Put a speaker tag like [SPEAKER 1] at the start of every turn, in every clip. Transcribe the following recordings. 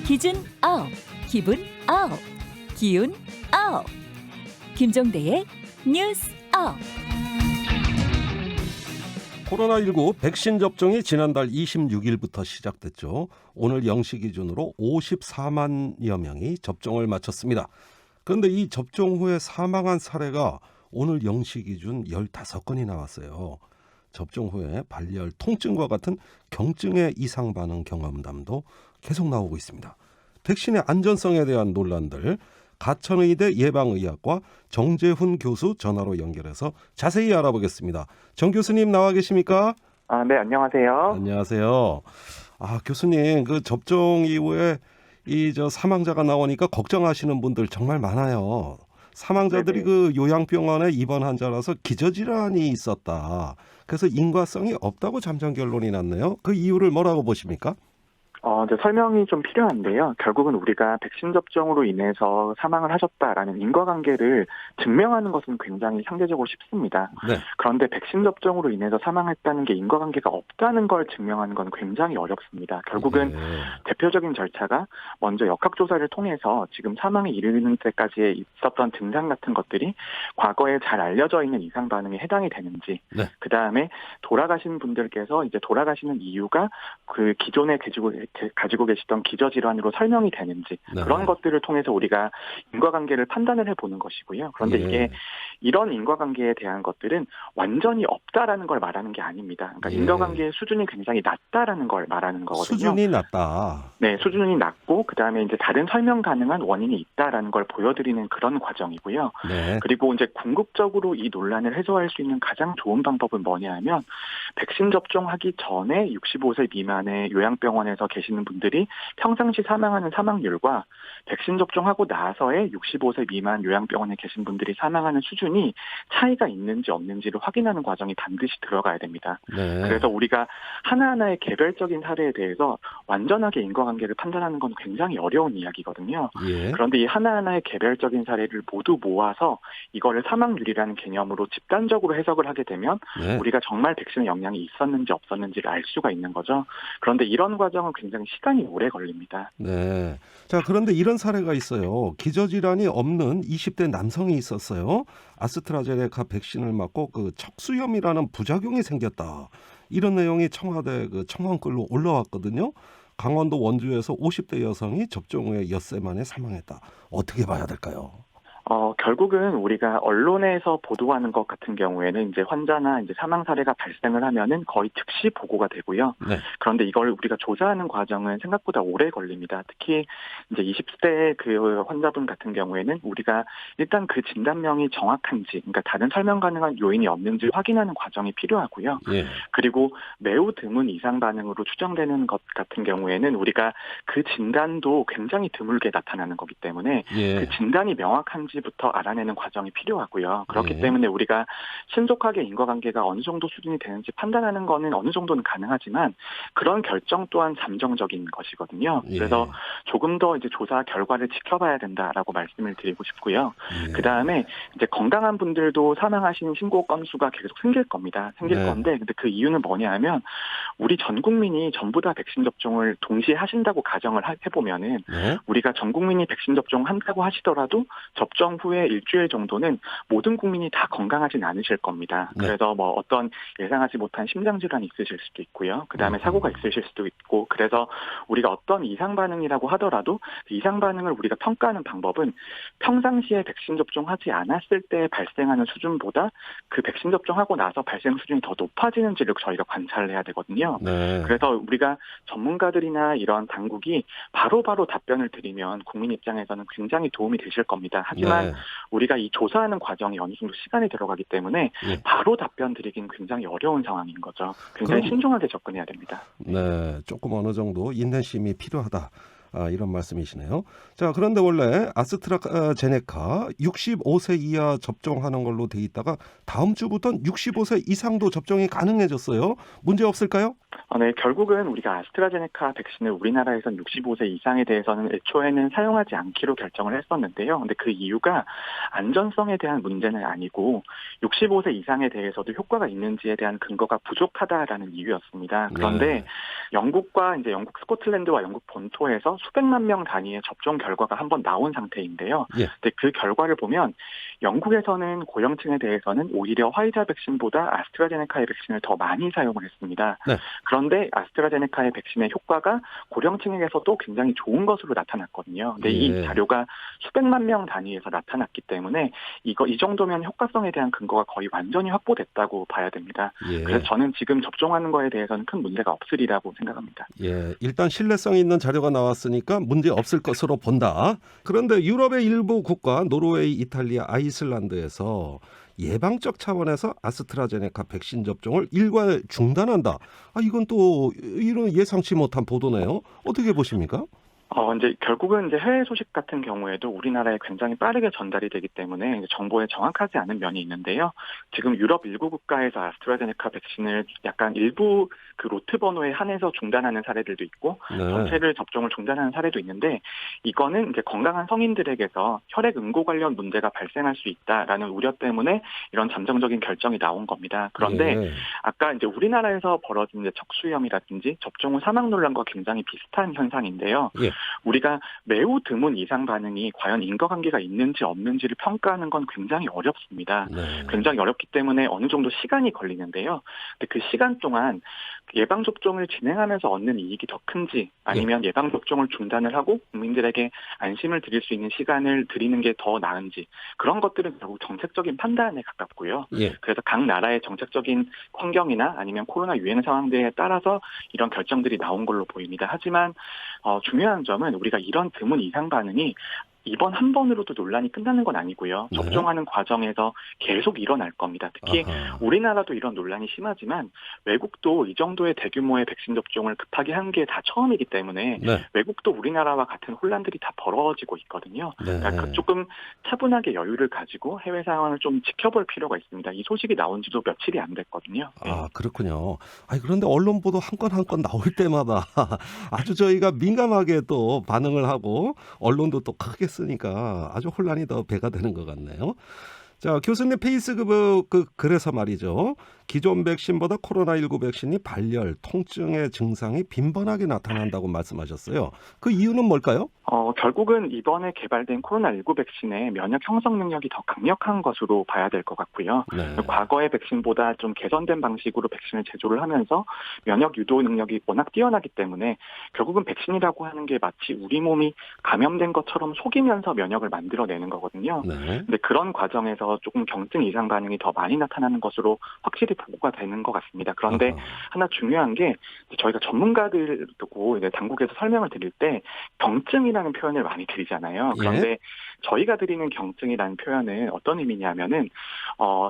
[SPEAKER 1] 기준 아홉, 기분 아홉, 기운 아홉. 김종대의 뉴스 아홉.
[SPEAKER 2] 코로나19 백신 접종이 지난달 26일부터 시작됐죠. 오늘 0시 기준으로 54만여 명이 접종을 마쳤습니다. 그런데 이 접종 후에 사망한 사례가 오늘 0시 기준 15건이 나왔어요. 접종 후에 발열, 통증과 같은 경증의 이상 반응 경험담도 계속 나오고 있습니다. 백신의 안전성에 대한 논란들, 가천의대 예방의학과 정재훈 교수 전화로 연결해서 자세히 알아보겠습니다. 정 교수님 나와 계십니까?
[SPEAKER 3] 네, 안녕하세요.
[SPEAKER 2] 안녕하세요. 교수님, 그 접종 이후에 사망자가 나오니까 걱정하시는 분들 정말 많아요. 사망자들이
[SPEAKER 3] 네네.
[SPEAKER 2] 그 요양병원에 입원 환자라서 기저질환이 있었다. 그래서 인과성이 없다고 잠정 결론이 났네요. 그 이유를 뭐라고 보십니까?
[SPEAKER 3] 이제 설명이 좀 필요한데요. 결국은 우리가 백신 접종으로 인해서 사망을 하셨다라는 인과관계를 증명하는 것은 굉장히 상대적으로 쉽습니다.
[SPEAKER 2] 네.
[SPEAKER 3] 그런데 백신 접종으로 인해서 사망했다는 게 인과관계가 없다는 걸 증명하는 건 굉장히 어렵습니다. 결국은 대표적인 절차가 먼저 역학조사를 통해서 지금 사망에 이르는 때까지 있었던 증상 같은 것들이 과거에 잘 알려져 있는 이상 반응에 해당이 되는지,
[SPEAKER 2] 네.
[SPEAKER 3] 그 다음에 돌아가신 분들께서 이제 돌아가시는 이유가 그 기존에 가지고 계시던 기저질환으로 설명이 되는지,
[SPEAKER 2] 네.
[SPEAKER 3] 그런 것들을 통해서 우리가 인과관계를 판단을 해보는 것이고요. 그런데 이게 이런 인과관계에 대한 것들은 완전히 없다라는 걸 말하는 게 아닙니다. 그러니까 인과관계의 수준이 굉장히 낮다라는 걸 말하는 거거든요.
[SPEAKER 2] 수준이 낮다.
[SPEAKER 3] 네, 수준이 낮고 그다음에 이제 다른 설명 가능한 원인이 있다라는 걸 보여드리는 그런 과정이고요.
[SPEAKER 2] 네.
[SPEAKER 3] 그리고 이제 궁극적으로 이 논란을 해소할 수 있는 가장 좋은 방법은 뭐냐면, 백신 접종하기 전에 65세 미만의 요양병원에서 계시는 분들이 평상시 사망하는 사망률과 백신 접종하고 나서의 65세 미만 요양병원에 계신 분들이 사망하는 수준이 차이가 있는지 없는지를 확인하는 과정이 반드시 들어가야 됩니다.
[SPEAKER 2] 네.
[SPEAKER 3] 그래서 우리가 하나하나의 개별적인 사례에 대해서 완전하게 인과관계를 판단하는 건 굉장히 어려운 이야기거든요.
[SPEAKER 2] 예.
[SPEAKER 3] 그런데 이 하나하나의 개별적인 사례를 모두 모아서 이거를 사망률이라는 개념으로 집단적으로 해석을 하게 되면
[SPEAKER 2] 네.
[SPEAKER 3] 우리가 정말 백신의 영향이 있었는지 없었는지를 알 수가 있는 거죠. 그런데 이런 과정은 굉장히 시간이 오래 걸립니다.
[SPEAKER 2] 네. 자, 그런데 이런 사례가 있어요. 기저질환이 없는 20대 남성이 있었어요. 아스트라제네카 백신을 맞고 그 척수염이라는 부작용이 생겼다. 이런 내용이 청와대 그 청원글로 올라왔거든요. 강원도 원주에서 50대 여성이 접종 후에 엿새 만에 사망했다. 어떻게 봐야 될까요?
[SPEAKER 3] 결국은 우리가 언론에서 보도하는 것 같은 경우에는 이제 환자나 이제 사망 사례가 발생을 하면은 거의 즉시 보고가 되고요.
[SPEAKER 2] 네.
[SPEAKER 3] 그런데 이걸 우리가 조사하는 과정은 생각보다 오래 걸립니다. 특히 이제 20대 그 환자분 같은 경우에는 우리가 일단 그 진단명이 정확한지, 그러니까 다른 설명 가능한 요인이 없는지 확인하는 과정이 필요하고요.
[SPEAKER 2] 예.
[SPEAKER 3] 그리고 매우 드문 이상 반응으로 추정되는 것 같은 경우에는 우리가 그 진단도 굉장히 드물게 나타나는 거기 때문에
[SPEAKER 2] 예.
[SPEAKER 3] 그 진단이 명확한지부터 알아내는 과정이 필요하고요. 그렇기
[SPEAKER 2] 예.
[SPEAKER 3] 때문에 우리가 신속하게 인과관계가 어느 정도 수준이 되는지 판단하는 거는 어느 정도는 가능하지만 그런 결정 또한 잠정적인 것이거든요.
[SPEAKER 2] 예.
[SPEAKER 3] 그래서 조금 더 이제 조사 결과를 지켜봐야 된다라고 말씀을 드리고 싶고요.
[SPEAKER 2] 예.
[SPEAKER 3] 그 다음에 이제 건강한 분들도 사망하신 신고 건수가 계속 생길 겁니다. 생길
[SPEAKER 2] 네.
[SPEAKER 3] 건데, 근데 그 이유는 뭐냐면 우리 전 국민이 전부 다 백신 접종을 동시에 하신다고 가정을 해보면은
[SPEAKER 2] 네.
[SPEAKER 3] 우리가 전 국민이 백신 접종한다고 하시더라도 접종 후에 일주일 정도는 모든 국민이 다 건강하진 않으실 겁니다.
[SPEAKER 2] 네.
[SPEAKER 3] 그래서 뭐 어떤 예상하지 못한 심장 질환이 있으실 수도 있고요. 그 다음에 사고가 있으실 수도 있고, 그래서 우리가 어떤 이상 반응이라고 하더라도 그 이상 반응을 우리가 평가하는 방법은 평상시에 백신 접종하지 않았을 때 발생하는 수준보다 그 백신 접종하고 나서 발생 수준이 더 높아지는지를 저희가 관찰을 해야 되거든요.
[SPEAKER 2] 네.
[SPEAKER 3] 그래서 우리가 전문가들이나 이런 당국이 바로바로 답변을 드리면 국민 입장에서는 굉장히 도움이 되실 겁니다. 하지만
[SPEAKER 2] 네.
[SPEAKER 3] 우리가 이 조사하는 과정이 어느 정도 시간이 들어가기 때문에
[SPEAKER 2] 예.
[SPEAKER 3] 바로 답변 드리긴 굉장히 어려운 상황인 거죠. 굉장히
[SPEAKER 2] 그럼-
[SPEAKER 3] 신중하게 접근해야 됩니다.
[SPEAKER 2] 네. 조금 어느 정도 인내심이 필요하다. 이런 말씀이시네요. 자, 그런데 원래 아스트라제네카 65세 이하 접종하는 걸로 돼 있다가 다음 주부터는 65세 이상도 접종이 가능해졌어요. 문제 없을까요?
[SPEAKER 3] 네, 결국은 우리가 아스트라제네카 백신을 우리나라에선 65세 이상에 대해서는 애초에는 사용하지 않기로 결정을 했었는데요. 근데 그 이유가 안전성에 대한 문제는 아니고 65세 이상에 대해서도 효과가 있는지에 대한 근거가 부족하다라는 이유였습니다. 그런데
[SPEAKER 2] 네.
[SPEAKER 3] 영국과 이제 영국 스코틀랜드와 영국 본토에서 수백만 명 단위의 접종 결과가 한번 나온 상태인데요.
[SPEAKER 2] 예.
[SPEAKER 3] 근데 그 결과를 보면 영국에서는 고령층에 대해서는 오히려 화이자 백신보다 아스트라제네카의 백신을 더 많이 사용을 했습니다.
[SPEAKER 2] 네.
[SPEAKER 3] 그런데 아스트라제네카의 백신의 효과가 고령층에게서도 굉장히 좋은 것으로 나타났거든요. 근데 이
[SPEAKER 2] 예.
[SPEAKER 3] 자료가 수백만 명 단위에서 나타났기 때문에 이 정도면 효과성에 대한 근거가 거의 완전히 확보됐다고 봐야 됩니다.
[SPEAKER 2] 예.
[SPEAKER 3] 그래서 저는 지금 접종하는 거에 대해서는 큰 문제가 없으리라고 생각합니다.
[SPEAKER 2] 예, 일단 신뢰성 있는 자료가 나왔으니까 문제 없을 것으로 본다. 그런데 유럽의 일부 국가, 노르웨이, 이탈리아, 아이슬란드에서 예방적 차원에서 아스트라제네카 백신 접종을 일괄 중단한다. 이건 또 이런 예상치 못한 보도네요. 어떻게 보십니까?
[SPEAKER 3] 이제 결국은 이제 해외 소식 같은 경우에도 우리나라에 굉장히 빠르게 전달이 되기 때문에 이제 정보에 정확하지 않은 면이 있는데요. 지금 유럽 일부 국가에서 아스트라제네카 백신을 약간 일부 그 로트 번호에 한해서 중단하는 사례들도 있고
[SPEAKER 2] 네.
[SPEAKER 3] 전체를 접종을 중단하는 사례도 있는데 이거는 이제 건강한 성인들에게서 혈액 응고 관련 문제가 발생할 수 있다라는 우려 때문에 이런 잠정적인 결정이 나온 겁니다. 그런데
[SPEAKER 2] 예.
[SPEAKER 3] 아까 이제 우리나라에서 벌어진 이제 척수위험이라든지 접종 후 사망 논란과 굉장히 비슷한 현상인데요.
[SPEAKER 2] 예.
[SPEAKER 3] 우리가 매우 드문 이상 반응이 과연 인과관계가 있는지 없는지를 평가하는 건 굉장히 어렵습니다.
[SPEAKER 2] 네.
[SPEAKER 3] 굉장히 어렵기 때문에 어느 정도 시간이 걸리는데요. 근데 그 시간 동안 예방접종을 진행하면서 얻는 이익이 더 큰지 아니면 예방접종을 중단을 하고 국민들에게 안심을 드릴 수 있는 시간을 드리는 게 더 나은지 그런 것들은 결국 정책적인 판단에 가깝고요.
[SPEAKER 2] 예.
[SPEAKER 3] 그래서 각 나라의 정책적인 환경이나 아니면 코로나 유행 상황들에 따라서 이런 결정들이 나온 걸로 보입니다. 하지만 중요한 점은 우리가 이런 드문 이상 반응이 이번 한 번으로도 논란이 끝나는 건 아니고요.
[SPEAKER 2] 네.
[SPEAKER 3] 접종하는 과정에서 계속 일어날 겁니다. 특히
[SPEAKER 2] 아하.
[SPEAKER 3] 우리나라도 이런 논란이 심하지만 외국도 이 정도의 대규모의 백신 접종을 급하게 한 게 다 처음이기 때문에
[SPEAKER 2] 네.
[SPEAKER 3] 외국도 우리나라와 같은 혼란들이 다 벌어지고 있거든요.
[SPEAKER 2] 네.
[SPEAKER 3] 그러니까 조금 차분하게 여유를 가지고 해외 상황을 좀 지켜볼 필요가 있습니다. 이 소식이 나온 지도 며칠이 안 됐거든요. 네.
[SPEAKER 2] 그렇군요. 그런데 언론 보도 한 건 한 건 나올 때마다 아주 저희가 민감하게 또 반응을 하고 언론도 또 크게 쓰니까 아주 혼란이 더 배가 되는 것 같네요. 자, 교수님 페이스북 그래서 말이죠. 기존 백신보다 코로나19 백신이 발열, 통증의 증상이 빈번하게 나타난다고 말씀하셨어요. 그 이유는 뭘까요?
[SPEAKER 3] 결국은 이번에 개발된 코로나19 백신의 면역 형성 능력이 더 강력한 것으로 봐야 될 것 같고요.
[SPEAKER 2] 네.
[SPEAKER 3] 과거의 백신보다 좀 개선된 방식으로 백신을 제조를 하면서 면역 유도 능력이 워낙 뛰어나기 때문에 결국은 백신이라고 하는 게 마치 우리 몸이 감염된 것처럼 속이면서 면역을 만들어내는 거거든요.
[SPEAKER 2] 네.
[SPEAKER 3] 근데 그런 과정에서 조금 경증 이상 반응이 더 많이 나타나는 것으로 확실히 보고가 되는 것 같습니다. 그런데 하나 중요한 게 저희가 전문가들도 이제 당국에서 설명을 드릴 때 경증이라는 표현을 많이 드리잖아요. 그런데 저희가 드리는 경증이라는 표현은 어떤 의미냐면은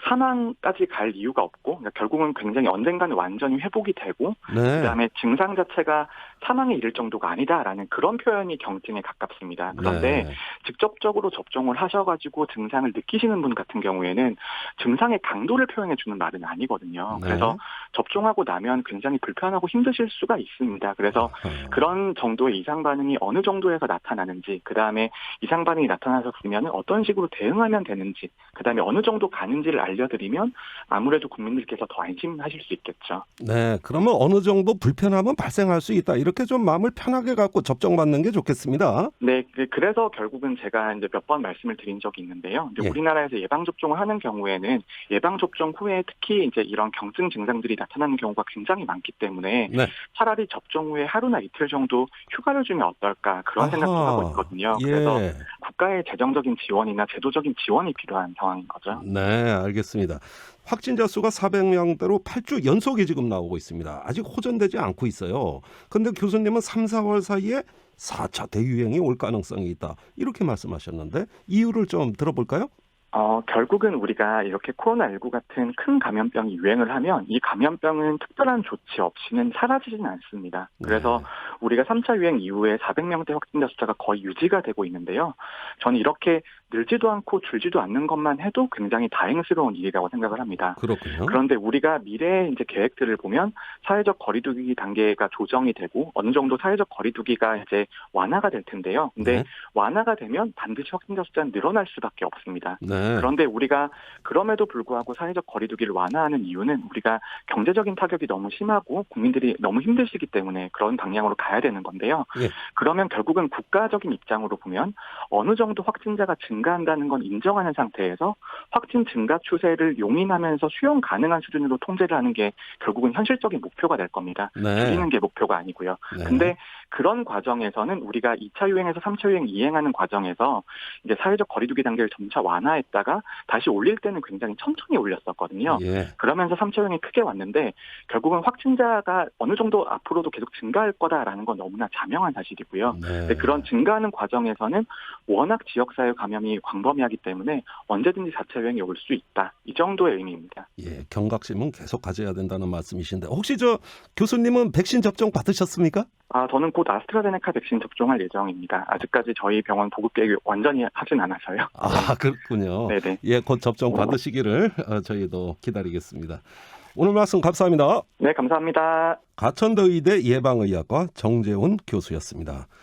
[SPEAKER 3] 사망까지 갈 이유가 없고 그러니까 결국은 굉장히 언젠가는 완전히 회복이 되고
[SPEAKER 2] 네.
[SPEAKER 3] 그다음에 증상 자체가 사망에 이를 정도가 아니다라는 그런 표현이 경증에 가깝습니다. 그런데
[SPEAKER 2] 네.
[SPEAKER 3] 직접적으로 접종을 하셔가지고 증상을 느끼시는 분 같은 경우에는 증상의 강도를 표현해 주는 말은 아니거든요.
[SPEAKER 2] 네.
[SPEAKER 3] 그래서 접종하고 나면 굉장히 불편하고 힘드실 수가 있습니다. 그래서 그런 정도의 이상 반응이 어느 정도에서 나타나는지, 그 다음에 이상 반응이 나타나서 그러면 어떤 식으로 대응하면 되는지, 그 다음에 어느 정도 가는지를 알려드리면 아무래도 국민들께서 더 안심하실 수 있겠죠.
[SPEAKER 2] 네, 그러면 어느 정도 불편함은 발생할 수 있다. 이렇게 좀 마음을 편하게 갖고 접종받는 게 좋겠습니다.
[SPEAKER 3] 네, 그래서 결국은 제가 이제 몇 번 말씀을 드린 적이 있는데요. 이제 우리나라에서 예방 접종을 하는 경우에는 예방 접종 후에 특히 이제 이런 경증 증상들이 나타나는 경우가 굉장히 많기 때문에
[SPEAKER 2] 네.
[SPEAKER 3] 차라리 접종 후에 하루나 이틀 정도 휴가를 주면 어떨까 그런 생각도 하고 있거든요. 그래서 국가의 재정적인 지원이나 제도적인 지원이 필요한 상황인 거죠.
[SPEAKER 2] 네, 알겠습니다. 확진자 수가 400명대로 8주 연속이 지금 나오고 있습니다. 아직 호전되지 않고 있어요. 그런데 교수님은 3, 4월 사이에 4차 대유행이 올 가능성이 있다. 이렇게 말씀하셨는데 이유를 좀 들어볼까요?
[SPEAKER 3] 결국은 우리가 이렇게 코로나19 같은 큰 감염병이 유행을 하면 이 감염병은 특별한 조치 없이는 사라지지는 않습니다. 그래서 우리가 3차 유행 이후에 400명대 확진자 숫자가 거의 유지가 되고 있는데요. 저는 이렇게 늘지도 않고 줄지도 않는 것만 해도 굉장히 다행스러운 일이라고 생각을 합니다.
[SPEAKER 2] 그렇군요.
[SPEAKER 3] 그런데 우리가 미래의 이제 계획들을 보면 사회적 거리두기 단계가 조정이 되고 어느 정도 사회적 거리두기가 이제 완화가 될 텐데요. 근데
[SPEAKER 2] 네.
[SPEAKER 3] 완화가 되면 반드시 확진자 숫자는 늘어날 수밖에 없습니다.
[SPEAKER 2] 네.
[SPEAKER 3] 그런데 우리가 그럼에도 불구하고 사회적 거리두기를 완화하는 이유는 우리가 경제적인 타격이 너무 심하고 국민들이 너무 힘드시기 때문에 그런 방향으로 가야 되는 건데요.
[SPEAKER 2] 예.
[SPEAKER 3] 그러면 결국은 국가적인 입장으로 보면 어느 정도 확진자가 증가한다는 건 인정하는 상태에서 확진 증가 추세를 용인하면서 수용 가능한 수준으로 통제를 하는 게 결국은 현실적인 목표가 될 겁니다.
[SPEAKER 2] 네.
[SPEAKER 3] 줄이는 게 목표가 아니고요.
[SPEAKER 2] 네.
[SPEAKER 3] 근데 그런 과정에서는 우리가 2차 유행에서 3차 유행 이행하는 과정에서 이제 사회적 거리두기 단계를 점차 완화했다가 다시 올릴 때는 굉장히 천천히 올렸었거든요.
[SPEAKER 2] 예.
[SPEAKER 3] 그러면서 3차 유행이 크게 왔는데 결국은 확진자가 어느 정도 앞으로도 계속 증가할 거다라는 건 너무나 자명한 사실이고요.
[SPEAKER 2] 네.
[SPEAKER 3] 근데 그런 증가하는 과정에서는 워낙 지역사회 감염이 광범위하기 때문에 언제든지 4차 유행이 올 수 있다. 이 정도의 의미입니다.
[SPEAKER 2] 예, 경각심은 계속 가져야 된다는 말씀이신데 혹시 저 교수님은 백신 접종 받으셨습니까?
[SPEAKER 3] 저는 곧 아스트라제네카 백신 접종할 예정입니다. 아직까지 저희 병원 보급 계획이 완전히 하진 않아서요.
[SPEAKER 2] 아, 그렇군요.
[SPEAKER 3] 네네.
[SPEAKER 2] 예, 곧 접종 받으시기를 저희도 기다리겠습니다. 오늘 말씀 감사합니다.
[SPEAKER 3] 네, 감사합니다.
[SPEAKER 2] 가천대 의대 예방의학과 정재훈 교수였습니다.